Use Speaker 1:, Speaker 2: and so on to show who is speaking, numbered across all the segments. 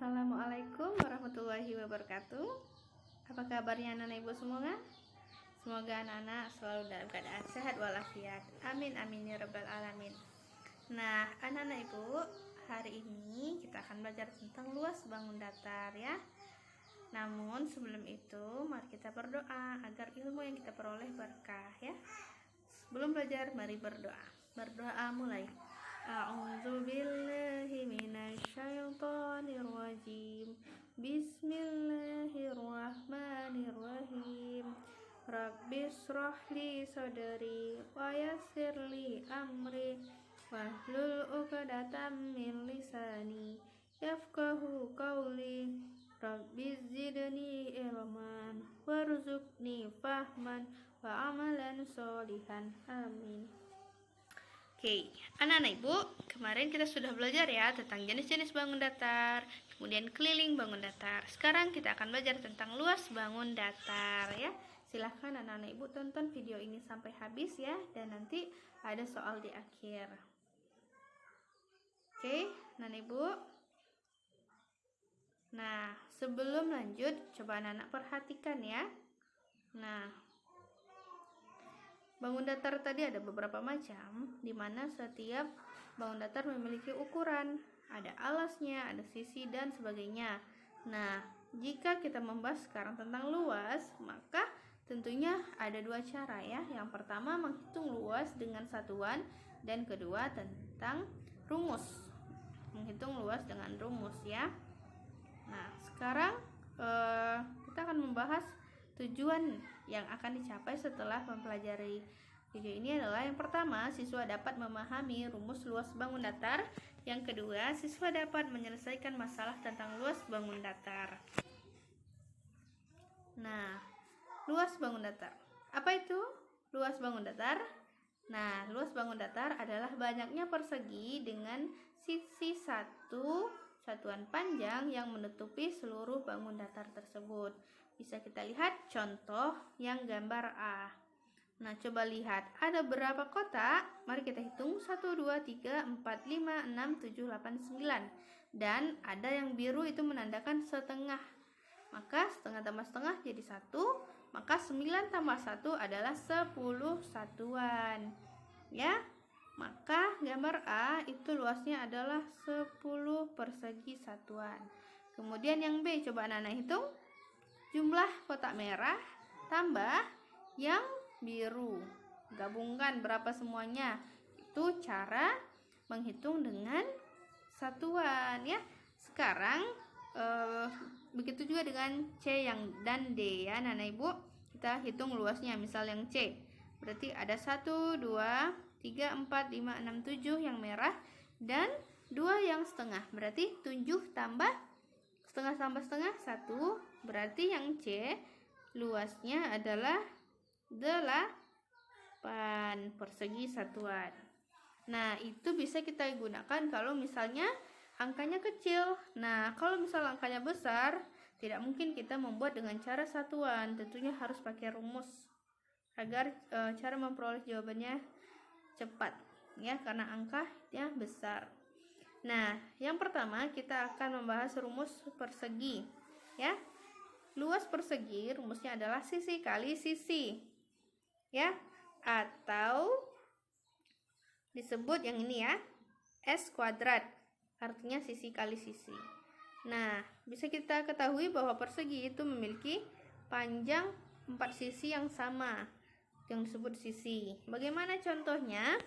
Speaker 1: Assalamualaikum warahmatullahi wabarakatuh. Apa kabarnya anak-anak ibu semua? Semoga anak-anak selalu dalam keadaan sehat walafiat. Amin amin ya rabbal alamin. Nah, anak-anak ibu, hari ini kita akan belajar tentang luas bangun datar ya. Namun sebelum itu, mari kita berdoa agar ilmu yang kita peroleh berkah ya. Sebelum belajar, mari berdoa. Berdoa mulai. A'udzu billahi minasyaitonir rajim. Bismillahirrahmanirrahim. Rabbis shrahli sadri wa yassirli amri wahlul 'uqdatam min lisani yafqahu qawli. Rabbiz zidni ilman warzuqni fahman wa amalan sholihan. Amin. Oke, anak-anak ibu, kemarin kita sudah belajar ya tentang jenis-jenis bangun datar, kemudian keliling bangun datar. Sekarang kita akan belajar tentang luas bangun datar ya. Silahkan anak-anak ibu tonton video ini sampai habis ya, dan nanti ada soal di akhir. Oke, anak-anak ibu. Nah, sebelum lanjut, coba anak-anak perhatikan ya. Nah, bangun datar tadi ada beberapa macam, di mana setiap bangun datar memiliki ukuran, ada alasnya, ada sisi, dan sebagainya. Nah, jika kita membahas sekarang tentang luas, maka tentunya ada dua cara ya. Yang pertama menghitung luas dengan satuan, dan kedua tentang rumus. Menghitung luas dengan rumus ya. Nah, sekarang kita akan membahas tujuan yang akan dicapai setelah mempelajari video ini adalah yang pertama, siswa dapat memahami rumus luas bangun datar. Yang kedua, siswa dapat menyelesaikan masalah tentang luas bangun datar. Nah, luas bangun datar. Apa itu luas bangun datar? Nah, luas bangun datar adalah banyaknya persegi dengan sisi satuan panjang yang menutupi seluruh bangun datar tersebut. Bisa kita lihat contoh yang gambar A. Nah, coba lihat ada berapa kotak? Mari kita hitung 1, 2, 3, 4, 5, 6, 7, 8, 9. Dan ada yang biru itu menandakan setengah. Maka setengah tambah setengah jadi 1. Maka 9 tambah 1 adalah 10 satuan. Ya. Maka gambar A itu luasnya adalah 10 persegi satuan. Kemudian yang B, coba anak-anak hitung. Jumlah kotak merah tambah yang biru. Gabungkan berapa semuanya. Itu cara menghitung dengan satuan ya. Sekarang begitu juga dengan C dan D ya anak-anak ibu. Kita hitung luasnya. Misal yang C berarti ada 1, 2, 3, 4, 5, 6, 7 yang merah, dan 2 yang setengah. Berarti 7 tambah setengah 1, berarti yang C luasnya adalah 8 persegi satuan. Nah, itu bisa kita gunakan kalau misalnya angkanya kecil. Nah, kalau misal angkanya besar, tidak mungkin kita membuat dengan cara satuan. Tentunya harus pakai rumus agar cara memperoleh jawabannya cepat ya, karena angkanya besar. Nah, yang pertama kita akan membahas rumus persegi ya. Luas persegi rumusnya adalah sisi kali sisi ya, atau disebut yang ini ya, S kuadrat, artinya sisi kali sisi. Nah, bisa kita ketahui bahwa persegi itu memiliki panjang 4 sisi yang sama, yang disebut sisi. Bagaimana contohnya?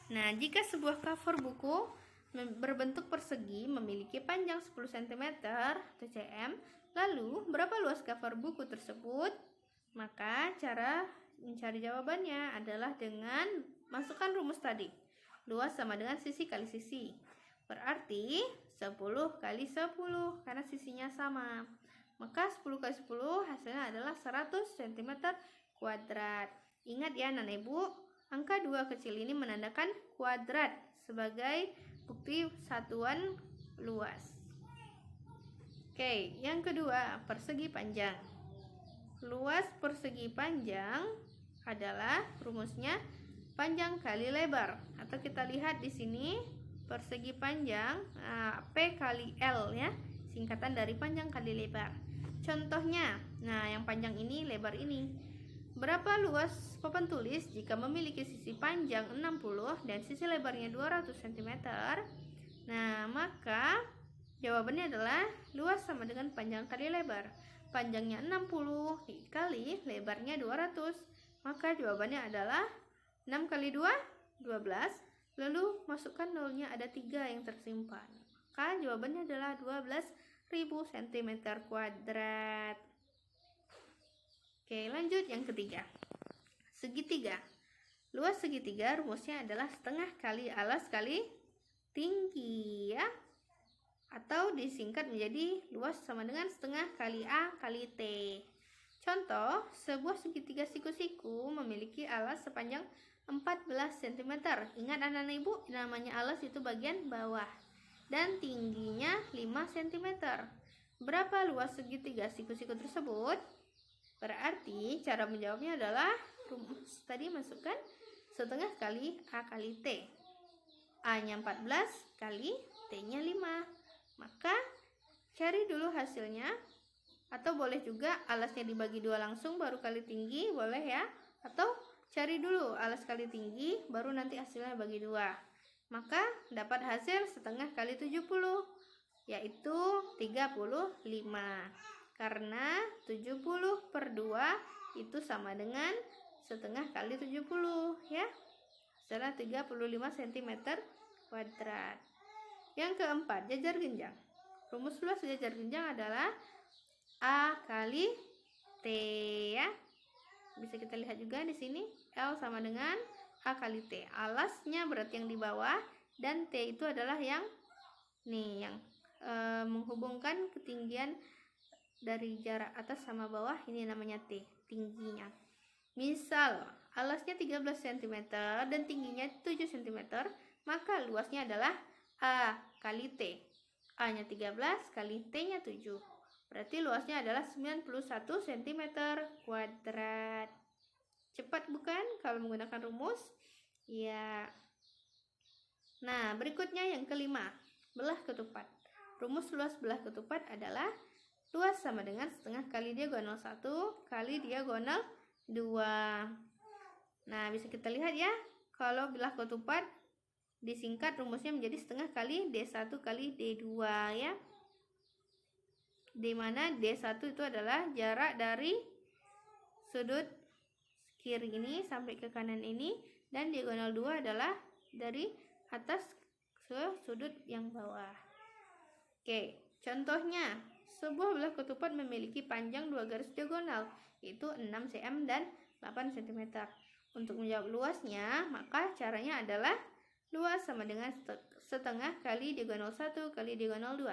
Speaker 1: Nah, jika sebuah cover buku berbentuk persegi memiliki panjang 10 cm atau cm, lalu berapa luas cover buku tersebut? Maka cara mencari jawabannya adalah dengan masukkan rumus tadi. Luas sama dengan sisi kali sisi. Berarti 10 kali 10 karena sisinya sama. Maka 10 kali 10 hasilnya adalah 100 cm kuadrat. Ingat ya anak ibu, angka 2 kecil ini menandakan kuadrat sebagai bukti satuan luas. Oke, yang kedua, persegi panjang. Luas persegi panjang adalah rumusnya panjang kali lebar. Atau kita lihat di sini persegi panjang P kali L ya. singkatan dari panjang kali lebar. Contohnya, nah yang panjang ini, lebar ini. Berapa luas papan tulis jika memiliki sisi panjang 60 dan sisi lebarnya 200 cm? Nah, maka jawabannya adalah luas sama dengan panjang kali lebar. Panjangnya 60 dikali lebarnya 200. Maka jawabannya adalah 6 kali 2, 12. Lalu masukkan nolnya, ada 3 yang tersimpan. Maka jawabannya adalah 12.000 cm kuadrat. Oke, lanjut yang ketiga. Segitiga. Luas segitiga rumusnya adalah setengah kali alas kali tinggi, ya. Atau disingkat menjadi luas sama dengan setengah kali A kali T. Contoh, sebuah segitiga siku-siku memiliki alas sepanjang 14 cm. Ingat anak-anak ibu, namanya alas itu bagian bawah. Dan tingginya 5 cm. Berapa luas segitiga siku-siku tersebut? Berarti cara menjawabnya adalah rumus tadi, masukkan setengah kali A kali T. A-nya 14 kali T-nya 5. Maka cari dulu hasilnya, atau boleh juga alasnya dibagi 2 langsung baru kali tinggi, boleh ya. Atau cari dulu alas kali tinggi baru nanti hasilnya bagi 2. Maka dapat hasil setengah kali 70, yaitu 35. Karena 70 per 2 itu sama dengan setengah kali 70, ya. Hasilnya 35 cm kuadrat. Yang keempat, jajar genjang. Rumus luas jajar genjang adalah A kali T, ya. Bisa kita lihat juga di sini, L sama dengan A kali T. Alasnya berarti yang di bawah, dan T itu adalah yang menghubungkan ketinggian dari jarak atas sama bawah, ini namanya T, tingginya. Misal alasnya 13 cm dan tingginya 7 cm, maka luasnya adalah A kali T. A-nya 13 kali T-nya 7. Berarti luasnya adalah 91 cm kuadrat. Cepat bukan kalau menggunakan rumus? Ya. Nah, berikutnya yang kelima, belah ketupat. Rumus luas belah ketupat adalah luas sama dengan setengah kali diagonal 1 kali diagonal 2. Nah, bisa kita lihat ya, kalau belah ketupat disingkat rumusnya menjadi setengah kali D1 kali D2, ya. Di mana D1 itu adalah jarak dari sudut kiri ini sampai ke kanan ini, dan diagonal 2 adalah dari atas ke sudut yang bawah. Oke, contohnya, sebuah belah ketupat memiliki panjang 2 garis diagonal, yaitu 6 cm dan 8 cm. Untuk menjawab luasnya, maka caranya adalah luas sama dengan setengah kali diagonal 1 kali diagonal 2.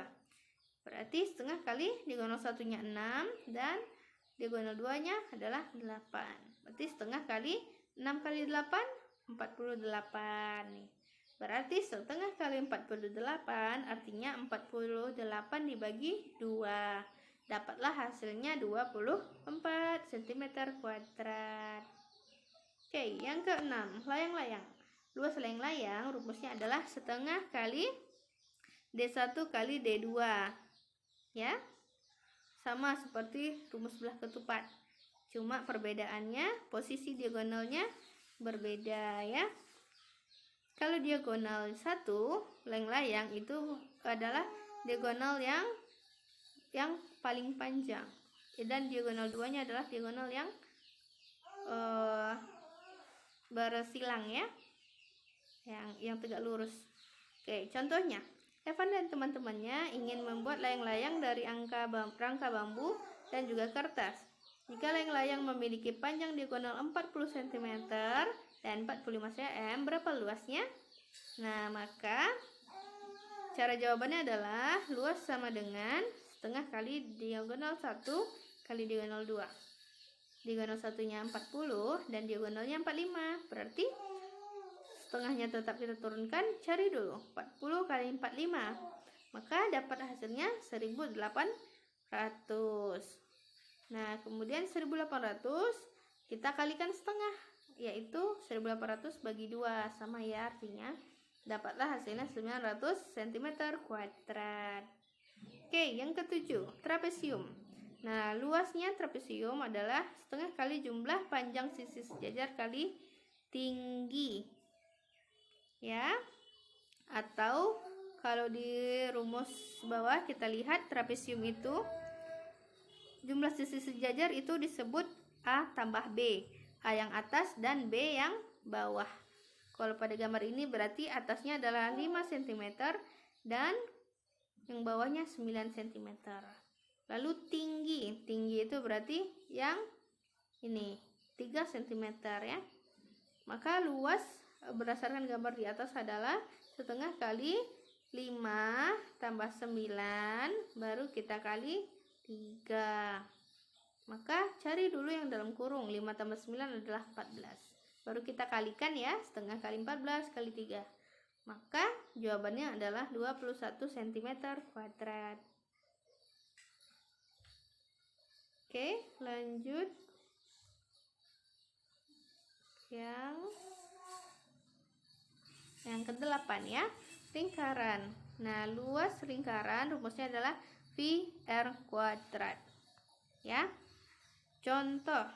Speaker 1: Berarti setengah kali diagonal 1-nya 6 dan diagonal 2-nya adalah 8. Berarti setengah kali 6 kali 8, 48 nih. Berarti setengah kali 48 artinya 48 dibagi 2. Dapatlah hasilnya 24 cm kuadrat. Oke, yang keenam, layang-layang. Luas layang-layang rumusnya adalah setengah kali D1 kali D2. Ya. Sama seperti rumus belah ketupat. Cuma perbedaannya posisi diagonalnya berbeda, ya. Kalau diagonal 1 layang-layang itu adalah diagonal yang paling panjang, dan diagonal 2-nya adalah diagonal yang bersilang, ya, yang tegak lurus. Oke, contohnya, Evan dan teman-temannya ingin membuat layang-layang dari rangka bambu dan juga kertas. Jika layang-layang memiliki panjang diagonal 40 cm dan 45 cm, berapa luasnya? Nah, maka cara jawabannya adalah luas sama dengan setengah kali diagonal 1 kali diagonal 2. Diagonal 1-nya 40 dan diagonalnya 45. Berarti setengahnya tetap kita turunkan, cari dulu 40 kali 45. Maka dapat hasilnya 1800. Nah, kemudian 1800 kita kalikan setengah, yaitu 1800 bagi 2, sama ya, artinya dapatlah hasilnya 900 cm kuadrat. Oke, yang ketujuh, trapesium. Nah, luasnya trapesium adalah setengah kali jumlah panjang sisi sejajar kali tinggi. Ya. Atau kalau di rumus bawah kita lihat trapesium itu jumlah sisi sejajar itu disebut A tambah B. A yang atas dan B yang bawah. Kalau pada gambar ini berarti atasnya adalah 5 cm dan yang bawahnya 9 cm. Lalu tinggi itu berarti yang ini 3 cm ya. Maka luas berdasarkan gambar di atas adalah setengah kali 5 tambah 9 baru kita kali 3. Maka cari dulu yang dalam kurung. 5 tambah 9 adalah 14. Baru kita kalikan ya, setengah kali 14 kali 3. Maka jawabannya adalah 21 cm kuadrat. Oke, lanjut. Yang ke-8 ya, lingkaran. Nah, luas lingkaran rumusnya adalah pi r kuadrat. Ya. Contoh.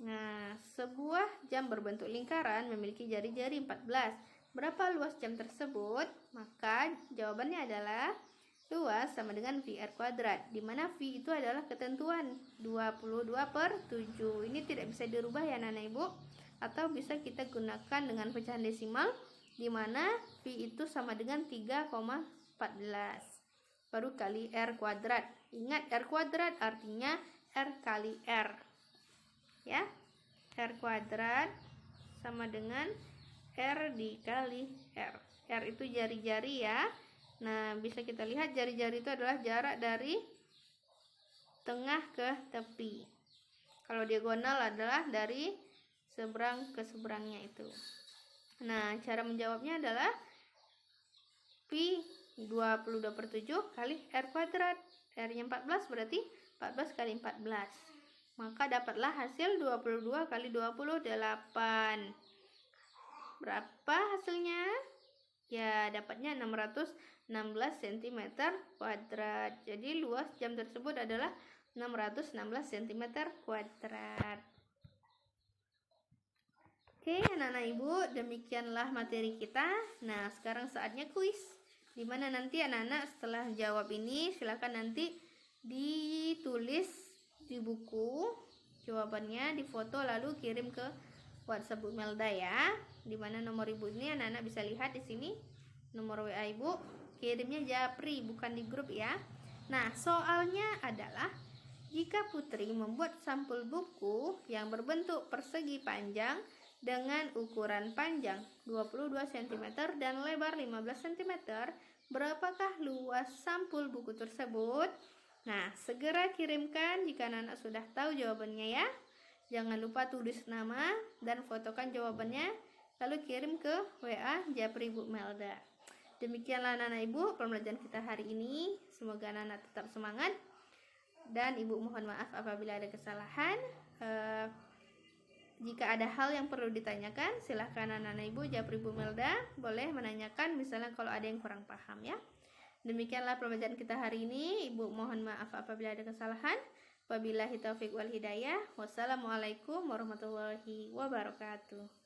Speaker 1: Nah, sebuah jam berbentuk lingkaran memiliki jari-jari 14. Berapa luas jam tersebut? Maka jawabannya adalah luas sama dengan pi r kuadrat, di mana pi itu adalah ketentuan 22/7. Ini tidak bisa dirubah ya anak-anak ibu, atau bisa kita gunakan dengan pecahan desimal, di mana pi itu sama dengan 3,14 baru kali r kuadrat. Ingat, r kuadrat artinya r kali r ya. R kuadrat sama dengan r dikali r. R itu jari-jari ya. Nah, bisa kita lihat jari-jari itu adalah jarak dari tengah ke tepi. Kalau diagonal adalah dari seberang ke seberangnya itu. Nah, cara menjawabnya adalah pi 22/7 kali r kuadrat. R-nya 14 berarti 14 kali 14. Maka dapatlah hasil 22 kali 28. Berapa hasilnya? Ya, dapatnya 616 cm kuadrat. Jadi luas jam tersebut adalah 616 cm kuadrat. Oke, anak-anak ibu, demikianlah materi kita. Nah, sekarang saatnya kuis, dimana nanti anak-anak setelah jawab ini silakan nanti ditulis di buku jawabannya, difoto lalu kirim ke WhatsApp Bu Melda ya. Dimana nomor ibu ini anak-anak bisa lihat di sini nomor WA ibu, kirimnya japri bukan di grup ya. Nah, soalnya adalah jika Putri membuat sampul buku yang berbentuk persegi panjang dengan ukuran panjang 22 cm dan lebar 15 cm, berapakah luas sampul buku tersebut? Nah, segera kirimkan jika anak-anak sudah tahu jawabannya ya. Jangan lupa tulis nama dan fotokan jawabannya, lalu kirim ke WA Japri Bu Melda. Demikianlah anak-anak ibu pembelajaran kita hari ini. Semoga anak-anak tetap semangat. Dan ibu mohon maaf apabila ada kesalahan. Jika ada hal yang perlu ditanyakan, silahkan anak-anak ibu Japri Bu Melda boleh menanyakan, misalnya kalau ada yang kurang paham ya. Demikianlah pembelajaran kita hari ini. Ibu mohon maaf apabila ada kesalahan. Wabillahi taufiq wal hidayah. Wassalamualaikum warahmatullahi wabarakatuh.